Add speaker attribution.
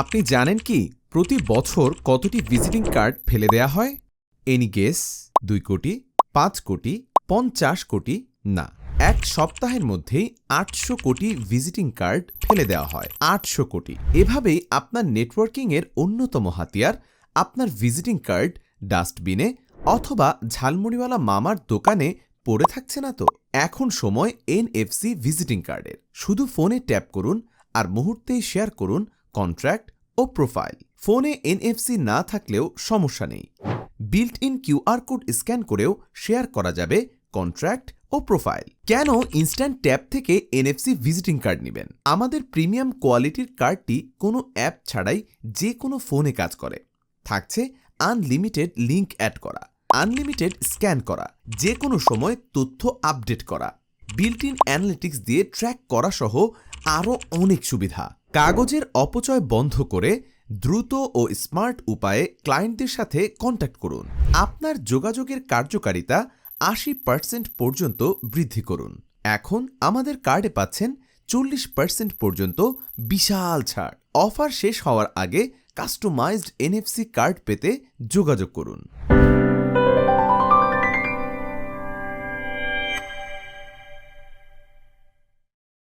Speaker 1: আপনি জানেন কি প্রতি বছর কতটি ভিজিটিং কার্ড ফেলে দেয়া হয়? Any guess? ২ কোটি, ৫ কোটি, ৫০ কোটি? না। এক সপ্তাহের মধ্যেই ৮০০ কোটি ভিজিটিং কার্ড ফেলে দেওয়া হয়। ৮০০ কোটি। এভাবেই আপনার নেটওয়ার্কিংয়ের অন্যতম হাতিয়ার আপনার ভিজিটিং কার্ড ডাস্টবিনে অথবা ঝালমুড়িওয়ালা মামার দোকানে পড়ে থাকছে না তো? এখন সময় এনএফসি ভিজিটিং কার্ডের। শুধু ফোনে ট্যাপ করুন আর মুহূর্তেই শেয়ার করুন কন্ট্রাক্ট ও প্রোফাইল। ফোনে এনএফসি না থাকলেও সমস্যা নেই। Built in QR code scan করেও শেয়ার করা যাবে কন্ট্রাক্ট ও প্রোফাইল। কেন ইনস্ট্যান্ট ট্যাপ থেকে এনএফসি ভিজিটিং কার্ড নেবেন? আমাদের প্রিমিয়াম কোয়ালিটির কার্ডটি কোনো অ্যাপ ছাড়াই যে কোনো ফোনে কাজ করে। থাকছে আনলিমিটেড লিঙ্ক অ্যাড করা, আনলিমিটেড স্ক্যান করা, যে কোনো সময় তথ্য আপডেট করা, বিল্ট ইন অ্যানালিটিক্স দিয়ে ট্র্যাক করা সহ আরও অনেক সুবিধা। কাগজের অপচয় বন্ধ করে দ্রুত ও স্মার্ট উপায়ে ক্লায়েন্টদের সাথে কন্ট্যাক্ট করুন। আপনার যোগাযোগের কার্যকারিতা ৮০% পর্যন্ত বৃদ্ধি করুন। এখন আমাদের কার্ডে পাচ্ছেন ৪০% পর্যন্ত বিশাল ছাড়। অফার শেষ হওয়ার আগে কাস্টমাইজড এনএফসি কার্ড পেতে যোগাযোগ করুন।